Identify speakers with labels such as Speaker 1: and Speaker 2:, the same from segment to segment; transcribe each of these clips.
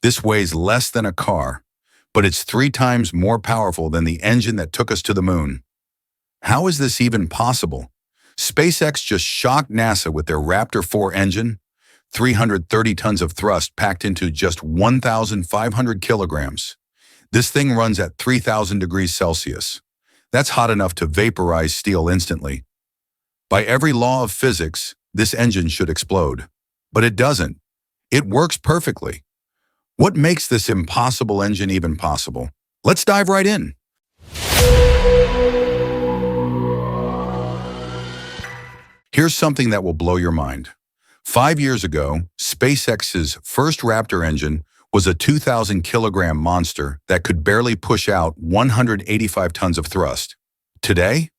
Speaker 1: This weighs less than a car, but it's 3 times more powerful than the engine that took us to the moon. How is this even possible? SpaceX just shocked NASA with their Raptor 4 engine, 330 tons of thrust packed into just 1,500 kilograms. This thing runs at 3,000 degrees Celsius. That's hot enough to vaporize steel instantly. By every law of physics, this engine should explode. But it doesn't. It works perfectly. What makes this impossible engine even possible? Let's dive right in. Here's something that will blow your mind. 5 years ago, SpaceX's first Raptor engine was a 2,000-kilogram monster that could barely push out 185 tons of thrust. Today,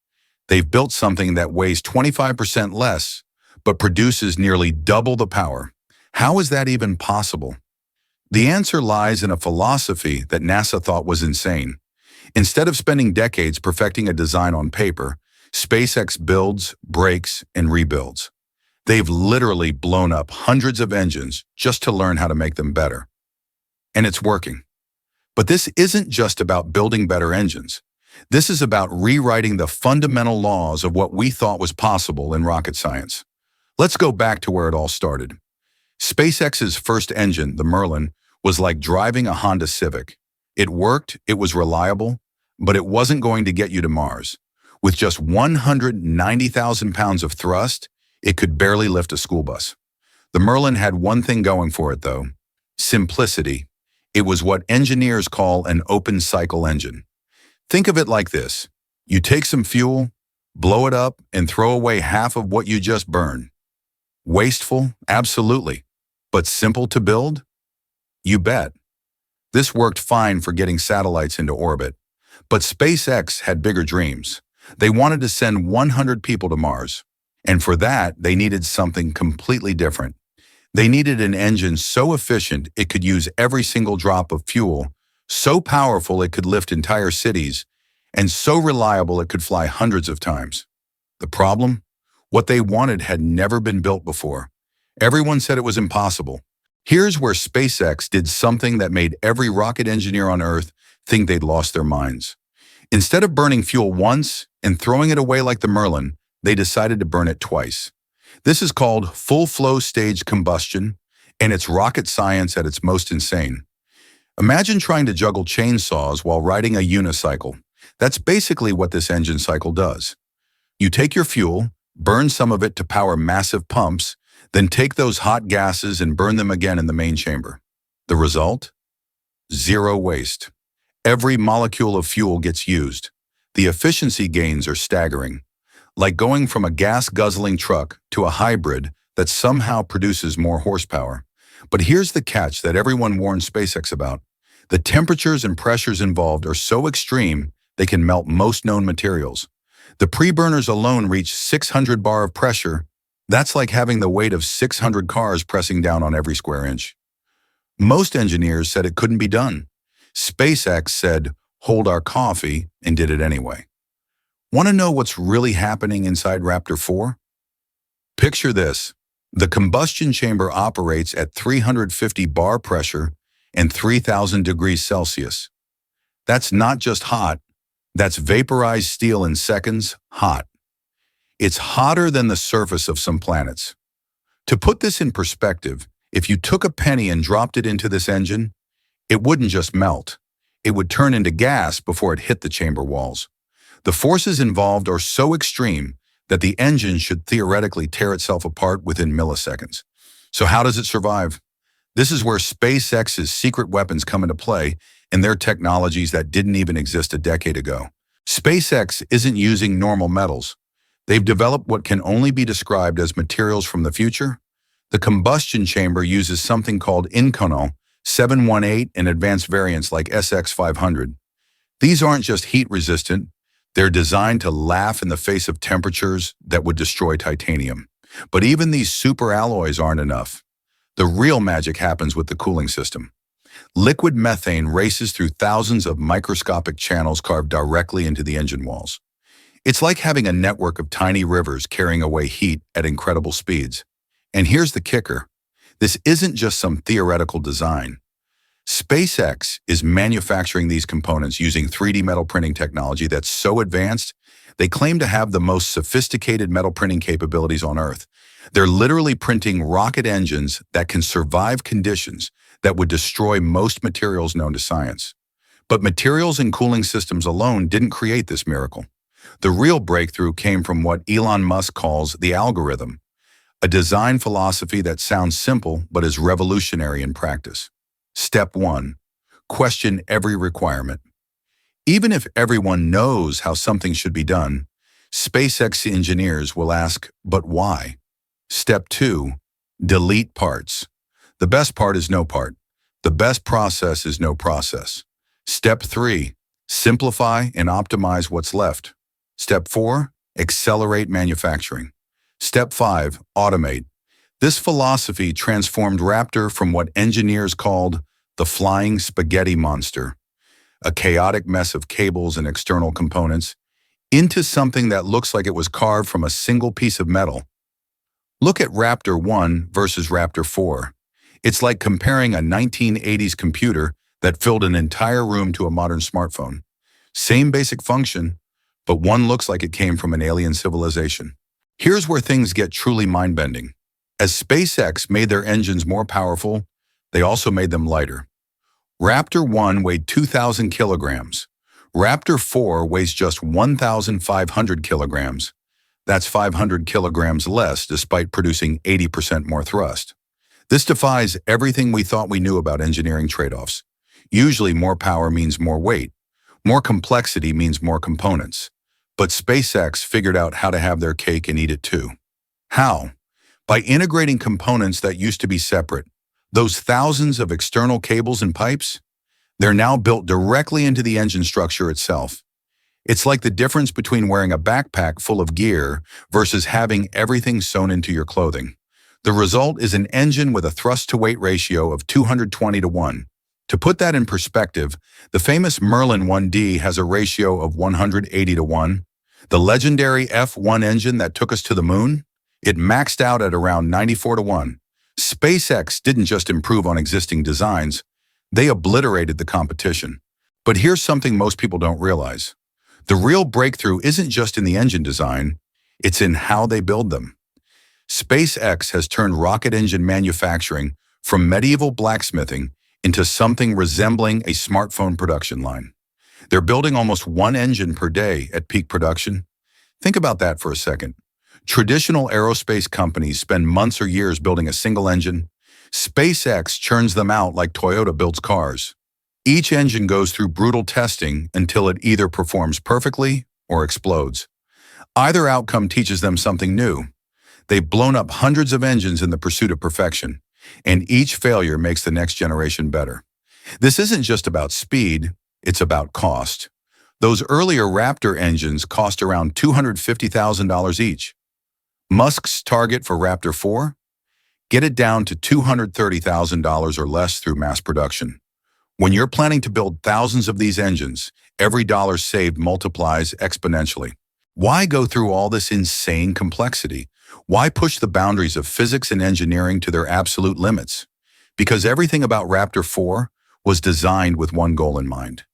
Speaker 1: they've built something that weighs 25% less, but produces nearly double the power. How is that even possible? The answer lies in a philosophy that NASA thought was insane. Instead of spending decades perfecting a design on paper, SpaceX builds, breaks, and rebuilds. They've literally blown up hundreds of engines just to learn how to make them better. And it's working. But this isn't just about building better engines. This is about rewriting the fundamental laws of what we thought was possible in rocket science. Let's go back to where it all started. SpaceX's first engine, the Merlin, was like driving a Honda Civic. It worked, it was reliable, but it wasn't going to get you to Mars. With just 190,000 pounds of thrust, it could barely lift a school bus. The Merlin had one thing going for it, though: simplicity. It was what engineers call an open-cycle engine. Think of it like this. You take some fuel, blow it up, and throw away half of what you just burned. Wasteful? Absolutely. But simple to build? You bet. This worked fine for getting satellites into orbit. But SpaceX had bigger dreams. They wanted to send 100 people to Mars. And for that, they needed something completely different. They needed an engine so efficient it could use every single drop of fuel, so powerful it could lift entire cities, and so reliable it could fly hundreds of times. The problem? What they wanted had never been built before. Everyone said it was impossible. Here's where SpaceX did something that made every rocket engineer on Earth think they'd lost their minds. Instead of burning fuel once and throwing it away like the Merlin, they decided to burn it twice. This is called full-flow stage combustion, and it's rocket science at its most insane. Imagine trying to juggle chainsaws while riding a unicycle. That's basically what this engine cycle does. You take your fuel, burn some of it to power massive pumps, then take those hot gases and burn them again in the main chamber. The result? Zero waste. Every molecule of fuel gets used. The efficiency gains are staggering. Like going from a gas-guzzling truck to a hybrid that somehow produces more horsepower. But here's the catch that everyone warned SpaceX about. The temperatures and pressures involved are so extreme they can melt most known materials. The pre-burners alone reach 600 bar of pressure. That's like having the weight of 600 cars pressing down on every square inch. Most engineers said it couldn't be done. SpaceX said, "Hold our coffee," and did it anyway. Want to know what's really happening inside Raptor 4? Picture this. The combustion chamber operates at 350 bar pressure and 3,000 degrees Celsius. That's not just hot, that's vaporized steel in seconds, hot. It's hotter than the surface of some planets. To put this in perspective, if you took a penny and dropped it into this engine, it wouldn't just melt. It would turn into gas before it hit the chamber walls. The forces involved are so extreme that the engine should theoretically tear itself apart within milliseconds. So how does it survive? This is where SpaceX's secret weapons come into play and their technologies that didn't even exist a decade ago. SpaceX isn't using normal metals. They've developed what can only be described as materials from the future. The combustion chamber uses something called Inconel 718 and advanced variants like SX500. These aren't just heat-resistant. They're designed to laugh in the face of temperatures that would destroy titanium. But even these super alloys aren't enough. The real magic happens with the cooling system. Liquid methane races through thousands of microscopic channels carved directly into the engine walls. It's like having a network of tiny rivers carrying away heat at incredible speeds. And here's the kicker. This isn't just some theoretical design. SpaceX is manufacturing these components using 3D metal printing technology that's so advanced, they claim to have the most sophisticated metal printing capabilities on Earth. They're literally printing rocket engines that can survive conditions that would destroy most materials known to science. But materials and cooling systems alone didn't create this miracle. The real breakthrough came from what Elon Musk calls the algorithm, a design philosophy that sounds simple but is revolutionary in practice. Step 1. Question every requirement. Even if everyone knows how something should be done, SpaceX engineers will ask, but why? Step 2. Delete parts. The best part is no part. The best process is no process. Step 3. Simplify and optimize what's left. Step 4. Accelerate manufacturing. Step 5. Automate. This philosophy transformed Raptor from what engineers called the flying spaghetti monster, a chaotic mess of cables and external components, into something that looks like it was carved from a single piece of metal. Look at Raptor 1 versus Raptor 4. It's like comparing a 1980s computer that filled an entire room to a modern smartphone. Same basic function, but one looks like it came from an alien civilization. Here's where things get truly mind-bending. As SpaceX made their engines more powerful, they also made them lighter. Raptor 1 weighed 2,000 kilograms. Raptor 4 weighs just 1,500 kilograms. That's 500 kilograms less despite producing 80% more thrust. This defies everything we thought we knew about engineering trade-offs. Usually more power means more weight. More complexity means more components. But SpaceX figured out how to have their cake and eat it too. How? By integrating components that used to be separate. Those thousands of external cables and pipes, they're now built directly into the engine structure itself. It's like the difference between wearing a backpack full of gear versus having everything sewn into your clothing. The result is an engine with a thrust-to-weight ratio of 220:1. To put that in perspective, the famous Merlin 1D has a ratio of 180:1. The legendary F1 engine that took us to the moon, it maxed out at around 94:1. SpaceX didn't just improve on existing designs, they obliterated the competition. But here's something most people don't realize. The real breakthrough isn't just in the engine design, it's in how they build them. SpaceX has turned rocket engine manufacturing from medieval blacksmithing into something resembling a smartphone production line. They're building almost one engine per day at peak production. Think about that for a second. Traditional aerospace companies spend months or years building a single engine. SpaceX churns them out like Toyota builds cars. Each engine goes through brutal testing until it either performs perfectly or explodes. Either outcome teaches them something new. They've blown up hundreds of engines in the pursuit of perfection, and each failure makes the next generation better. This isn't just about speed, it's about cost. Those earlier Raptor engines cost around $250,000 each. Musk's target for Raptor 4? Get it down to $230,000 or less through mass production. When you're planning to build thousands of these engines, every dollar saved multiplies exponentially. Why go through all this insane complexity? Why push the boundaries of physics and engineering to their absolute limits? Because everything about Raptor 4 was designed with one goal in mind: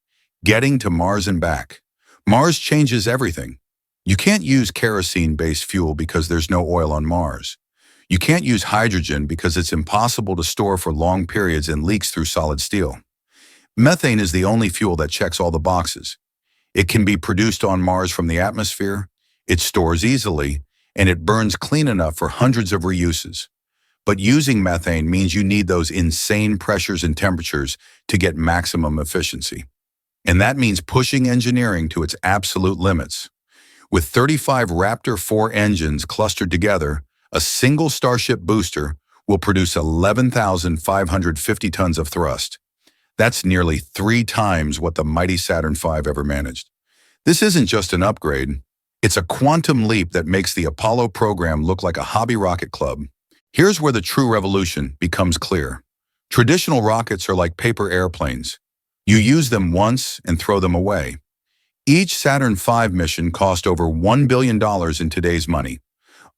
Speaker 1: getting to Mars and back. Mars changes everything. You can't use kerosene-based fuel because there's no oil on Mars. You can't use hydrogen because it's impossible to store for long periods and leaks through solid steel. Methane is the only fuel that checks all the boxes. It can be produced on Mars from the atmosphere, it stores easily, and it burns clean enough for hundreds of reuses. But using methane means you need those insane pressures and temperatures to get maximum efficiency. And that means pushing engineering to its absolute limits. With 35 Raptor 4 engines clustered together, a single Starship booster will produce 11,550 tons of thrust. That's nearly 3 times what the mighty Saturn V ever managed. This isn't just an upgrade. It's a quantum leap that makes the Apollo program look like a hobby rocket club. Here's where the true revolution becomes clear. Traditional rockets are like paper airplanes. You use them once and throw them away. Each Saturn V mission cost over $1 billion in today's money,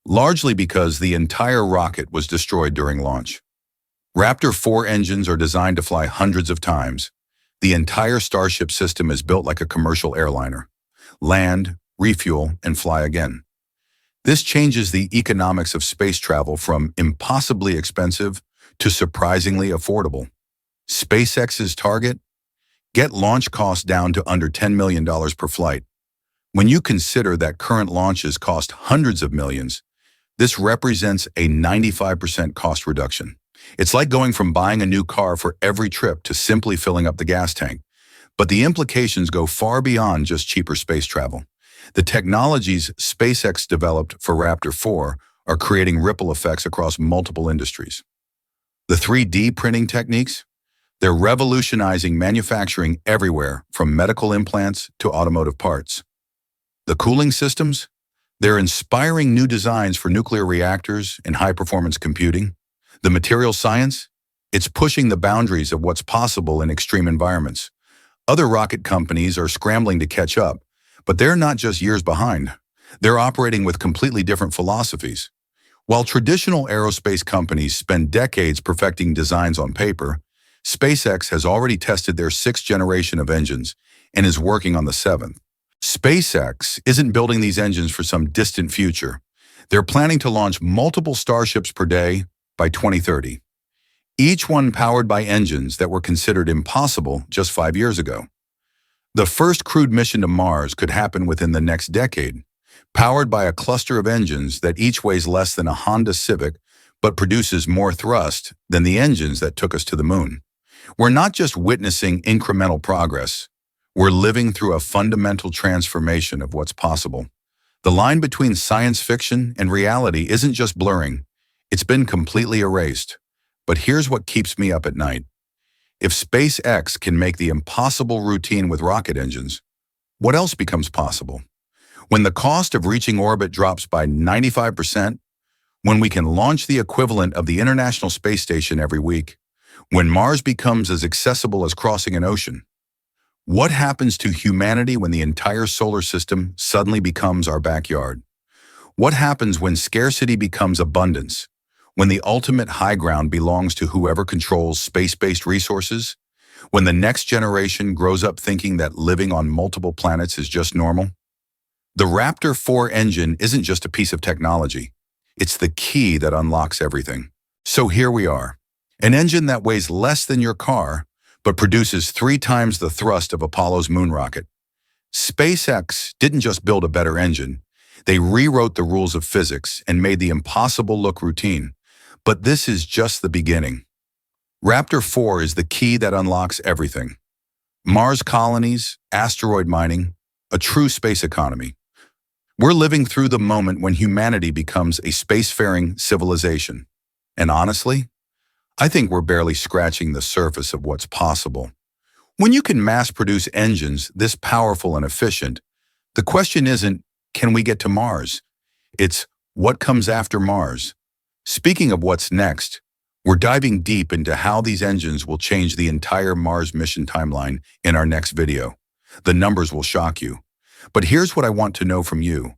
Speaker 1: largely because the entire rocket was destroyed during launch. Raptor 4 engines are designed to fly hundreds of times. The entire Starship system is built like a commercial airliner. Land, refuel, and fly again. This changes the economics of space travel from impossibly expensive to surprisingly affordable. SpaceX's target? Get launch costs down to under $10 million per flight. When you consider that current launches cost hundreds of millions, this represents a 95% cost reduction. It's like going from buying a new car for every trip to simply filling up the gas tank. But the implications go far beyond just cheaper space travel. The technologies SpaceX developed for Raptor 4 are creating ripple effects across multiple industries. The 3D printing techniques? They're revolutionizing manufacturing everywhere, from medical implants to automotive parts. The cooling systems? They're inspiring new designs for nuclear reactors and high-performance computing. The material science? It's pushing the boundaries of what's possible in extreme environments. Other rocket companies are scrambling to catch up, but they're not just years behind. They're operating with completely different philosophies. While traditional aerospace companies spend decades perfecting designs on paper, SpaceX has already tested their 6th generation of engines and is working on the 7th. SpaceX isn't building these engines for some distant future. They're planning to launch multiple Starships per day by 2030, each one powered by engines that were considered impossible just 5 years ago. The first crewed mission to Mars could happen within the next decade, powered by a cluster of engines that each weighs less than a Honda Civic but produces more thrust than the engines that took us to the moon. We're not just witnessing incremental progress, we're living through a fundamental transformation of what's possible. The line between science fiction and reality isn't just blurring, it's been completely erased. But here's what keeps me up at night. If SpaceX can make the impossible routine with rocket engines, what else becomes possible? When the cost of reaching orbit drops by 95%, when we can launch the equivalent of the International Space Station every week, when Mars becomes as accessible as crossing an ocean, what happens to humanity when the entire solar system suddenly becomes our backyard? What happens when scarcity becomes abundance? When the ultimate high ground belongs to whoever controls space-based resources? When the next generation grows up thinking that living on multiple planets is just normal? The Raptor 4 engine isn't just a piece of technology. It's the key that unlocks everything. So here we are. An engine that weighs less than your car, but produces 3 times the thrust of Apollo's moon rocket. SpaceX didn't just build a better engine. They rewrote the rules of physics and made the impossible look routine. But this is just the beginning. Raptor 4 is the key that unlocks everything. Mars colonies, asteroid mining, a true space economy. We're living through the moment when humanity becomes a spacefaring civilization. And honestly, I think we're barely scratching the surface of what's possible. When you can mass-produce engines this powerful and efficient, the question isn't, can we get to Mars? It's, what comes after Mars? Speaking of what's next, we're diving deep into how these engines will change the entire Mars mission timeline in our next video. The numbers will shock you. But here's what I want to know from you.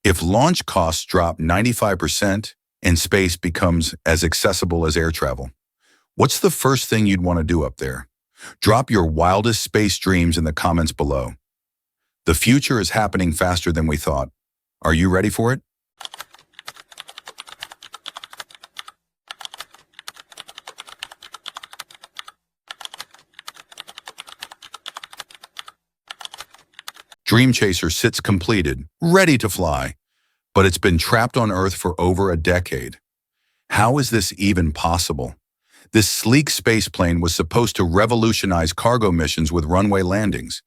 Speaker 1: If launch costs drop 95% and space becomes as accessible as air travel, what's the first thing you'd want to do up there? Drop your wildest space dreams in the comments below. The future is happening faster than we thought. Are you ready for it? Dreamchaser sits completed, ready to fly, but it's been trapped on Earth for over a decade. How is this even possible? This sleek spaceplane was supposed to revolutionize cargo missions with runway landings,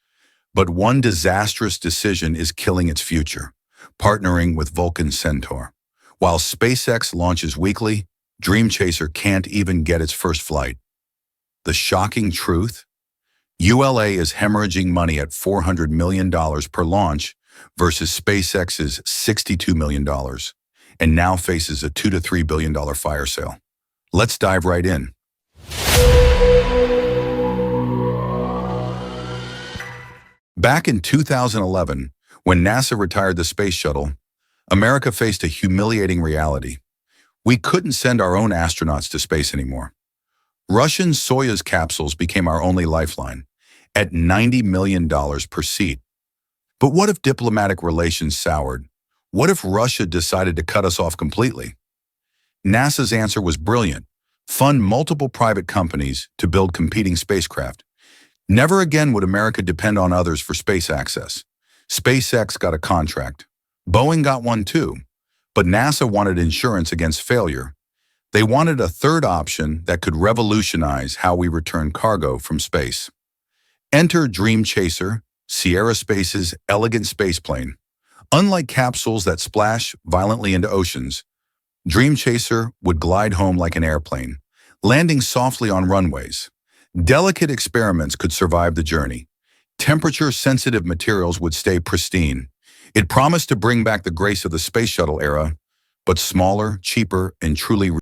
Speaker 1: but one disastrous decision is killing its future, partnering with Vulcan Centaur. While SpaceX launches weekly, Dreamchaser can't even get its first flight. The shocking truth? ULA is hemorrhaging money at $400 million per launch versus SpaceX's $62 million, and now faces a $2 to $3 billion fire sale. Let's dive right in. Back in 2011, when NASA retired the space shuttle, America faced a humiliating reality. We couldn't send our own astronauts to space anymore. Russian Soyuz capsules became our only lifeline, at $90 million per seat. But what if diplomatic relations soured? What if Russia decided to cut us off completely? NASA's answer was brilliant. Fund multiple private companies to build competing spacecraft. Never again would America depend on others for space access. SpaceX got a contract. Boeing got one too. But NASA wanted insurance against failure. They wanted a third option that could revolutionize how we return cargo from space. Enter Dreamchaser, Sierra Space's elegant spaceplane. Unlike capsules that splash violently into oceans, Dreamchaser would glide home like an airplane, landing softly on runways. Delicate experiments could survive the journey. Temperature-sensitive materials would stay pristine. It promised to bring back the grace of the space shuttle era, but smaller, cheaper, and truly